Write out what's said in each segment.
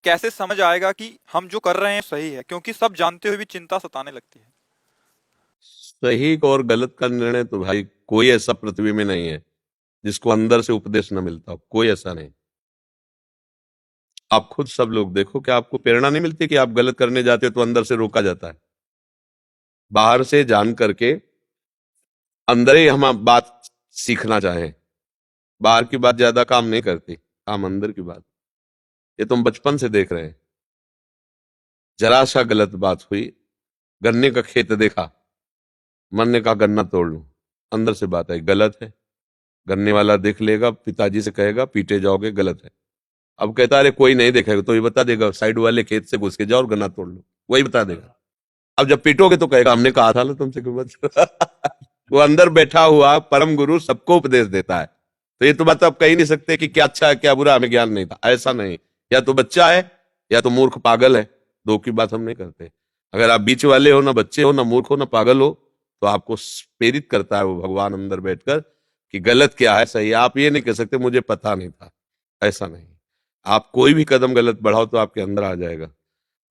कैसे समझ आएगा कि हम जो कर रहे हैं सही है, क्योंकि सब जानते हुए भी चिंता सताने लगती है। सही और गलत का निर्णय तो भाई कोई ऐसा पृथ्वी में नहीं है जिसको अंदर से उपदेश न मिलता हो, कोई ऐसा नहीं। आप खुद सब लोग देखो कि आपको प्रेरणा नहीं मिलती कि आप गलत करने जाते हो तो अंदर से रोका जाता है। बाहर से जान करके अंदर ही हम आप बात सीखना चाहें। बाहर की बात ज्यादा काम नहीं करती, काम अंदर की बात। ये तुम बचपन से देख रहे हैं। जरा सा गलत बात हुई, गन्ने का खेत देखा, मन ने कहा गन्ना तोड़ लूं, अंदर से बात आई गलत है। गन्ने वाला देख लेगा, पिताजी से कहेगा पीटे जाओगे, गलत है। अब कहता अरे कोई नहीं देखेगा, तो ये बता देगा साइड वाले खेत से घुस के जाओ और गन्ना तोड़ लो, वही बता देगा। अब जब पीटोगे तो कहेगा हमने कहा था ना तुमसे कि मत वो अंदर बैठा हुआ परम गुरु सबको उपदेश देता है। तो ये तो बात आप कह ही नहीं सकते कि क्या अच्छा है क्या बुरा, हमें ज्ञान नहीं था, ऐसा नहीं। या तो बच्चा है या तो मूर्ख पागल है, दो की बात हम नहीं करते। अगर आप बीच वाले हो, ना बच्चे हो, ना मूर्ख हो, ना पागल हो, तो आपको प्रेरित करता है वो भगवान अंदर बैठकर कि गलत क्या है सही है। आप ये नहीं कह सकते मुझे पता नहीं था, ऐसा नहीं। आप कोई भी कदम गलत बढ़ाओ तो आपके अंदर आ जाएगा,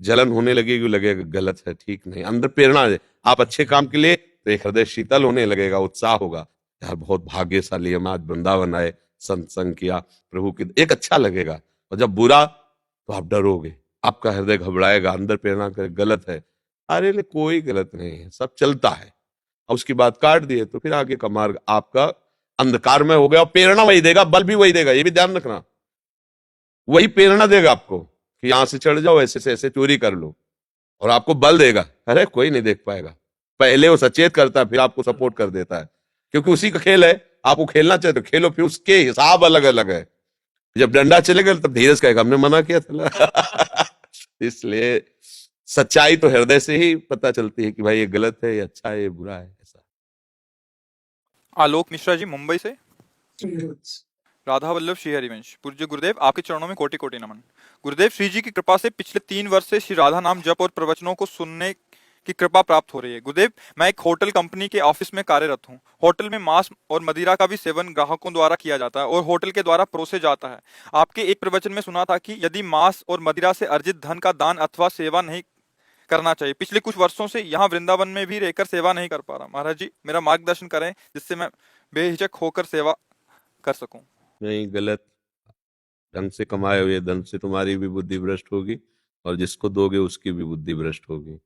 जलन होने लगेगी, लगेगा गलत है ठीक नहीं, अंदर प्रेरणा है आप अच्छे काम के लिए, तो एक हृदय शीतल होने लगेगा, उत्साह होगा। यार बहुत भाग्यशाली हम आज वृंदावन आए, सत्संग किया, प्रभु की एक अच्छा लगेगा। और जब बुरा तो आप डरोगे, आपका हृदय घबराएगा, अंदर प्रेरणा करे गलत है। अरे ले कोई गलत नहीं है, सब चलता है। और उसकी बात काट दिए तो फिर आगे का मार्ग आपका अंधकार में हो गया, और प्रेरणा वही देगा, बल भी वही देगा, ये भी ध्यान रखना। वही प्रेरणा देगा आपको कि यहां से चढ़ जाओ, ऐसे से ऐसे चोरी कर लो, और आपको बल देगा। अरे कोई नहीं देख पाएगा, पहले वो सचेत करता है फिर आपको सपोर्ट कर देता है, क्योंकि उसी का खेल है। आपको खेलना चाहिए तो खेलो, फिर उसके हिसाब अलग अलग है। जब डंडा चलेगा तब धीरज कहेगा हमने मना किया था इसलिए सच्चाई तो हृदय से ही पता चलती है कि भाई ये गलत है, ये अच्छा है, ये बुरा है, ऐसा। आलोक मिश्रा जी, मुंबई से। राधा वल्लभ श्री हरिवंश, पूज्य गुरुदेव, आपके चरणों में कोटि कोटि नमन। गुरुदेव, श्री जी की कृपा से पिछले 3 वर्ष से श्री राधा नाम जप और प्रवचनों को सुनने की कृपा प्राप्त हो रही है। गुरुदेव, मैं एक होटल कंपनी के ऑफिस में कार्यरत हूँ। होटल में मांस और मदिरा का भी सेवन ग्राहकों द्वारा किया जाता है और होटल के द्वारा परोसे जाता है। आपके एक प्रवचन में सुना था कि यदि मांस और मदिरा से अर्जित धन का दान अथवा सेवा नहीं करना चाहिए। पिछले कुछ वर्षों से यहाँ वृंदावन में भी रहकर सेवा नहीं कर पा रहा। महाराज जी, मेरा मार्गदर्शन करें जिससे मैं बेहिचक होकर सेवा कर सकूं। नहीं, गलत। ढंग से कमाए हुए धन से तुम्हारी भी बुद्धि भ्रष्ट होगी, और जिसको दोगे उसकी भी बुद्धि भ्रष्ट होगी।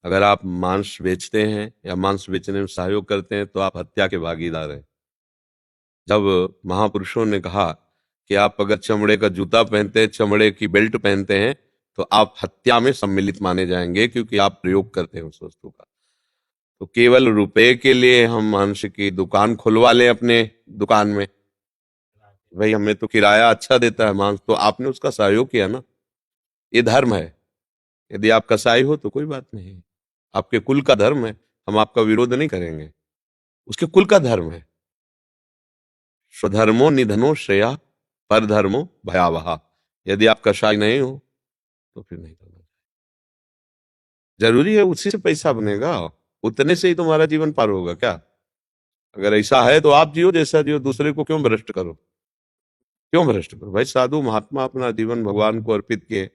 अगर आप मांस बेचते हैं या मांस बेचने में सहयोग करते हैं तो आप हत्या के भागीदार हैं। जब महापुरुषों ने कहा कि आप अगर चमड़े का जूता पहनते हैं, चमड़े की बेल्ट पहनते हैं, तो आप हत्या में सम्मिलित माने जाएंगे, क्योंकि आप प्रयोग करते हैं उस वस्तु का। तो केवल रुपए के लिए हम मांस की दुकान खुलवा लें अपने दुकान में, भाई हमें तो किराया अच्छा देता है मांस, तो आपने उसका सहयोग किया ना, ये धर्म है। यदि आप कसाई हो तो कोई बात नहीं, आपके कुल का धर्म है, हम आपका विरोध नहीं करेंगे, उसके कुल का धर्म है। स्वधर्मो निधनो श्रेया, पर धर्मो भयावहा। यदि आप कसाई नहीं हो तो फिर नहीं करना। जरूरी है उसी से पैसा बनेगा, उतने से ही तुम्हारा जीवन पार होगा क्या? अगर ऐसा है तो आप जियो जैसा जियो, दूसरे को क्यों भ्रष्ट करो? क्यों भ्रष्ट करो भाई? साधु महात्मा अपना जीवन भगवान को अर्पित किए,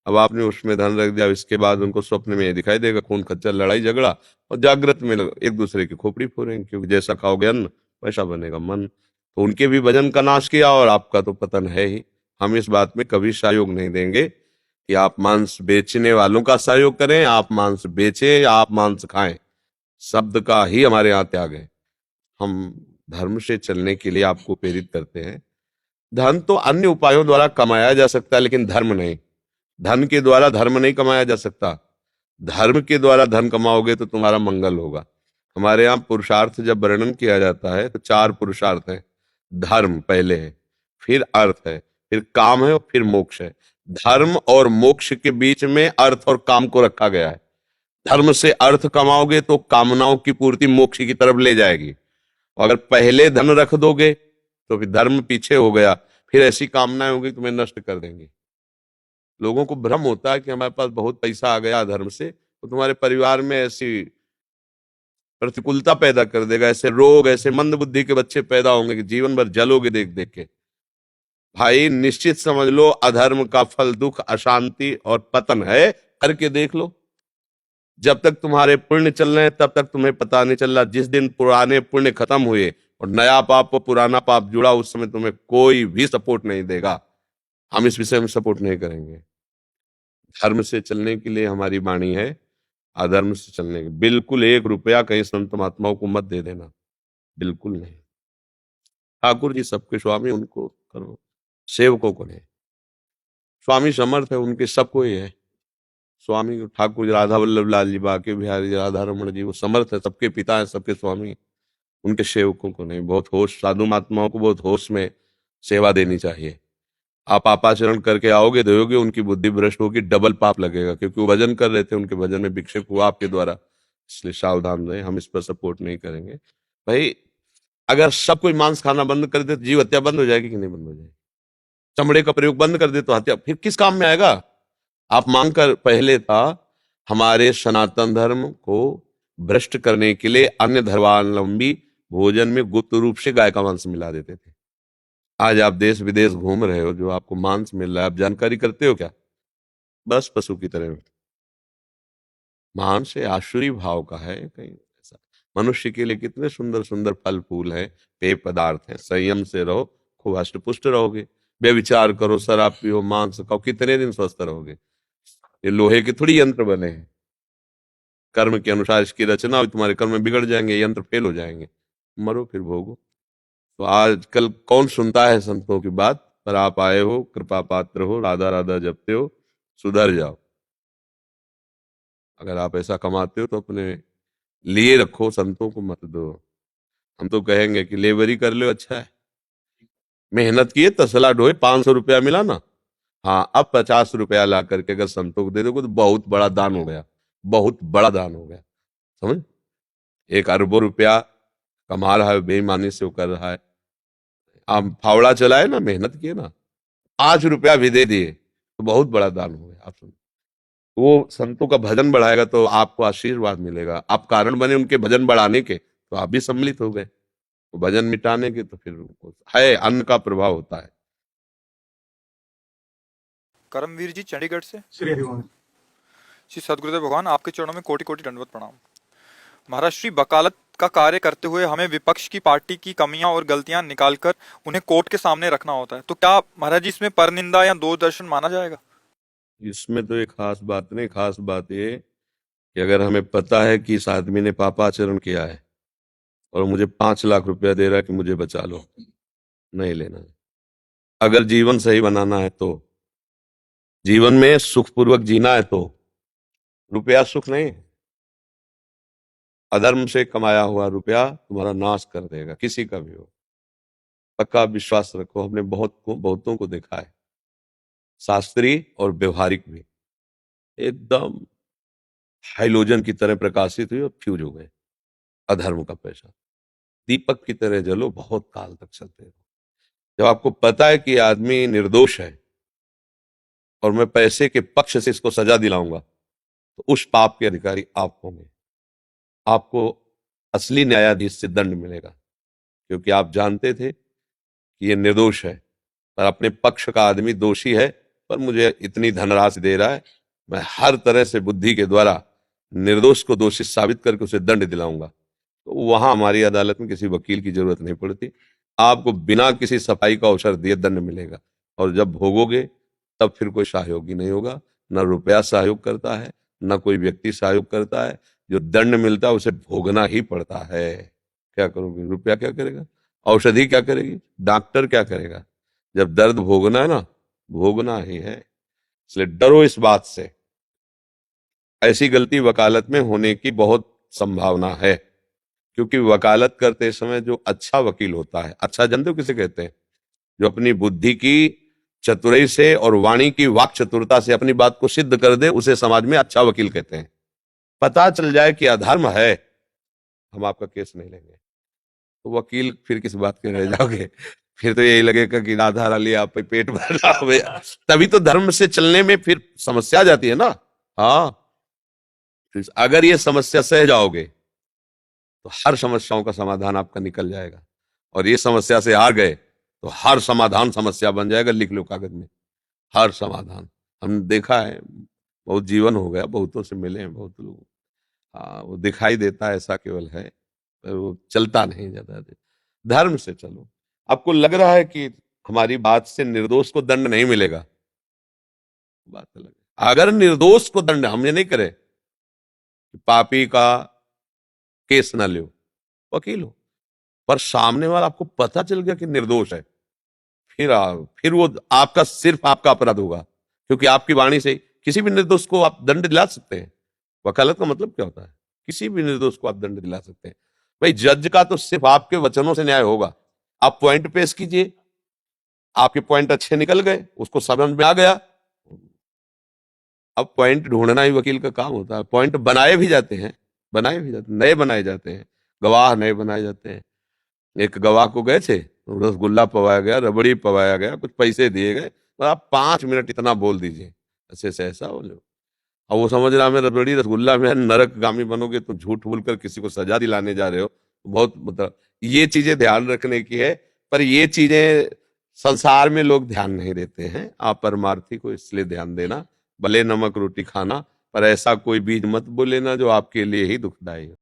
अब आपने उसमें धन रख दिया, इसके बाद उनको स्वप्न में ये दिखाई देगा खून खच्चर लड़ाई झगड़ा, और जागृत में एक दूसरे की खोपड़ी फोड़ेंगे, क्योंकि जैसा खाओगे अन्न वैसा बनेगा मन। तो उनके भी वजन का नाश किया और आपका तो पतन है ही। हम इस बात में कभी सहयोग नहीं देंगे कि आप मांस बेचने वालों का सहयोग करें, आप मांस बेचें या आप मांस खाएं, शब्द का ही हमारे यहाँ त्याग है। हम धर्म से चलने के लिए आपको प्रेरित करते हैं। धन तो अन्य उपायों द्वारा कमाया जा सकता है, लेकिन धर्म नहीं। धन के द्वारा धर्म नहीं कमाया जा सकता। धर्म के द्वारा धन कमाओगे तो तुम्हारा मंगल होगा। हमारे यहाँ पुरुषार्थ जब वर्णन किया जाता है तो 4 पुरुषार्थ हैं। धर्म पहले है, फिर अर्थ है, फिर काम है और फिर मोक्ष है। धर्म और मोक्ष के बीच में अर्थ और काम को रखा गया है। धर्म से अर्थ कमाओगे तो कामनाओं की पूर्ति मोक्ष की तरफ ले जाएगी, और अगर पहले धन रख दोगे तो फिर धर्म पीछे हो गया, फिर ऐसी कामनाएं होगी तुम्हें नष्ट कर देंगी। लोगों को भ्रम होता है कि हमारे पास बहुत पैसा आ गया धर्म से, तो तुम्हारे परिवार में ऐसी प्रतिकूलता पैदा कर देगा, ऐसे रोग, ऐसे मंद बुद्धि के बच्चे पैदा होंगे कि जीवन भर जलोगे देख देख के। भाई निश्चित समझ लो, अधर्म का फल दुख, अशांति और पतन है। करके देख लो। जब तक तुम्हारे पुण्य चल रहे हैं तब तक तुम्हें पता नहीं चल रहा। जिस दिन पुराने पुण्य खत्म हुए और नया पाप और पुराना पाप जुड़ा, उस समय तुम्हें कोई भी सपोर्ट नहीं देगा। हम इस विषय में सपोर्ट नहीं करेंगे। धर्म से चलने के लिए हमारी वाणी है, अधर्म से चलने के बिल्कुल 1 रुपया कहीं संत महात्माओं को मत दे देना, बिल्कुल नहीं। ठाकुर जी सबके स्वामी, उनको करो, सेवकों को नहीं। स्वामी समर्थ है, उनके सबको ही है स्वामी। ठाकुर जी, राधा वल्लभ लाल जी, बाके बिहारी जी, राधा रमण जी, वो समर्थ है, सबके पिता है, सबके स्वामी। उनके सेवकों को नहीं। बहुत होश, साधु महात्माओं को बहुत होश में सेवा देनी चाहिए। आप पापाचरण करके आओगे, दोगे, उनकी बुद्धि भ्रष्ट होगी, डबल पाप लगेगा, क्योंकि वो भजन कर रहे थे, उनके भजन में विक्षेप हुआ आपके द्वारा। इसलिए सावधान रहे, हम इस पर सपोर्ट नहीं करेंगे। भाई अगर सब कोई मांस खाना बंद कर दे तो जीव हत्या बंद हो जाएगी कि नहीं बंद हो जाएगी? चमड़े का प्रयोग बंद कर दे तो हत्या फिर किस काम में आएगा? आप मांग कर, पहले था हमारे सनातन धर्म को भ्रष्ट करने के लिए अन्य धर्मावलंबी भोजन में गुप्त रूप से गाय का मांस मिला देते थे। आज आप देश विदेश घूम रहे हो, जो आपको मांस मिल रहा है, आप जानकारी करते हो क्या? बस पशु की तरह। मांस से आसुरी भाव का है कहीं ऐसा। मनुष्य के लिए कितने सुंदर सुंदर फल फूल हैं, पेय पदार्थ हैं। संयम से रहो, खूब हष्ट पुष्ट रहोगे। व्यभिचार करो, शराब पियो, मांस खाओ, कितने दिन स्वस्थ रहोगे? ये लोहे के थोड़ी यंत्र बने हैं। कर्म के अनुसार इसकी रचना हुई, तुम्हारे कर्म बिगड़ जाएंगे, यंत्र फेल हो जाएंगे, मरो फिर भोगो। तो आजकल कौन सुनता है संतों की बात? पर आप आए हो, कृपा पात्र हो, राधा राधा जपते हो, सुधर जाओ। अगर आप ऐसा कमाते हो तो अपने लिए रखो, संतों को मत दो। हम तो कहेंगे कि लेबरी कर लो, अच्छा है, मेहनत किए, तसला ढोए, 500 रुपया मिला ना, हाँ, अब 50 रुपया ला करके अगर संतों को दे दोगे तो बहुत बड़ा दान हो गया, बहुत बड़ा दान हो गया। समझ? एक अरबों रुपया कमा रहा है, बेईमानी से वो कर रहा है। आप फावड़ा चलाए ना, मेहनत किए ना, 5 रुपया भी दे दिए तो बहुत बड़ा दान हो गया। आप सुन, वो संतों का भजन बढ़ाएगा तो आपको आशीर्वाद मिलेगा। आप कारण बने उनके भजन बढ़ाने के, तो आप भी सम्मिलित हो गए। तो भजन मिटाने के तो फिर है, अन्न का प्रभाव होता है। करमवीर जी चंडीगढ़ से। श्री हरिवंश। श्री सदगुरुदेव भगवान, आपके चरणों में कोटि कोटि दंडवत प्रणाम। महाराज, श्री वकालत का कार्य करते हुए हमें विपक्ष की पार्टी की कमियां और गलतियां निकालकर उन्हें कोर्ट के सामने रखना होता है, तो क्या महाराज जी इसमें परनिंदा या दूरदर्शन माना जाएगा? इसमें तो एक खास बात नहीं, खास बात ये कि अगर हमें पता है कि इस आदमी ने पापाचरण किया है और मुझे 5 लाख रुपया दे रहा है कि मुझे बचा लो, नहीं लेना है। अगर जीवन सही बनाना है तो, जीवन में सुखपूर्वक जीना है तो, रुपया सुख नहीं है। अधर्म से कमाया हुआ रुपया तुम्हारा नाश कर देगा, किसी का भी हो। पक्का विश्वास रखो, हमने बहुतों को देखा है, शास्त्रीय और व्यवहारिक भी, एकदम हाइलोजन की तरह प्रकाशित हुए और फ्यूज हो गए। अधर्म का पैसा दीपक की तरह जलो, बहुत काल तक चलते हो। जब आपको पता है कि आदमी निर्दोष है और मैं पैसे के पक्ष से इसको सजा दिलाऊंगा, तो उस पाप के अधिकारी आप होंगे। आपको असली न्यायाधीश से दंड मिलेगा, क्योंकि आप जानते थे कि ये निर्दोष है, पर अपने पक्ष का आदमी दोषी है, पर मुझे इतनी धनराशि दे रहा है, मैं हर तरह से बुद्धि के द्वारा निर्दोष को दोषी साबित करके उसे दंड दिलाऊंगा। तो वहां हमारी अदालत में किसी वकील की जरूरत नहीं पड़ती। आपको बिना किसी सफाई का अवसर दिए दंड मिलेगा, और जब भोगोगे तब फिर कोई सहयोगी नहीं होगा। न रुपया सहयोग करता है, न कोई व्यक्ति सहयोग करता है। जो दंड मिलता है उसे भोगना ही पड़ता है। क्या करोगे? रुपया क्या करेगा? औषधि क्या करेगी? डॉक्टर क्या करेगा? जब दर्द भोगना है ना, भोगना ही है। इसलिए डरो इस बात से। ऐसी गलती वकालत में होने की बहुत संभावना है, क्योंकि वकालत करते समय जो अच्छा वकील होता है, अच्छा जानते हो किसे कहते हैं? जो अपनी बुद्धि की चतुराई से और वाणी की वाक चतुरता से अपनी बात को सिद्ध कर दे, उसे समाज में अच्छा वकील कहते हैं। पता चल जाए कि अधर्म है, हम आपका केस नहीं लेंगे, तो वकील फिर किस बात के रह जाओगे? फिर तो यही लगेगा कि राधा राली आप पे पेट भर रहा हो। तभी तो धर्म से चलने में फिर समस्या आ जाती है ना। हाँ, तो अगर ये समस्या सह जाओगे तो हर समस्याओं का समाधान आपका निकल जाएगा। और ये समस्या से हार गए तो हर समाधान समस्या बन जाएगा। लिख लो कागज में, हर समाधान। हमने देखा है, बहुत जीवन हो गया, बहुतों से मिले हैं, बहुत लोग। हाँ, वो दिखाई देता है ऐसा केवल है, पर वो चलता नहीं ज्यादा देर। धर्म से चलो। आपको लग रहा है कि हमारी बात से निर्दोष को दंड नहीं मिलेगा, बात अलग है। अगर निर्दोष को दंड हम ये नहीं करें, पापी का केस ना लो, वकील हो, पर सामने वाला आपको पता चल गया कि निर्दोष है, फिर वो आपका, सिर्फ आपका अपराध होगा, क्योंकि आपकी वाणी से किसी भी निर्दोष को आप दंड दिला सकते हैं। वकालत का मतलब क्या होता है? किसी भी निर्दोष को आप दंड दिला सकते हैं। भाई, जज का तो सिर्फ आपके वचनों से न्याय होगा। आप पॉइंट पेश कीजिए, आपके पॉइंट अच्छे निकल गए, उसको समझ में आ गया, अब पॉइंट ढूंढना ही वकील का काम होता है। पॉइंट बनाए भी जाते हैं, नए बनाए जाते हैं, गवाह नए बनाए जाते हैं। एक गवाह को गए थे, रसगुल्ला पवाया गया, रबड़ी पवाया गया, कुछ पैसे दिए गए, और आप 5 मिनट इतना बोल दीजिए, ऐसे से ऐसा बोले, और वो समझ रहा मैं रबड़ी रसगुल्ला में नरकगामी बनोगे, तो झूठ बोलकर किसी को सजा दिलाने जा रहे हो। बहुत मतलब ये चीजें ध्यान रखने की है, पर ये चीजें संसार में लोग ध्यान नहीं देते हैं। आप परमार्थी को इसलिए ध्यान देना, भले नमक रोटी खाना, पर ऐसा कोई बीज मत बोले ना जो आपके लिए ही दुखदायी हो।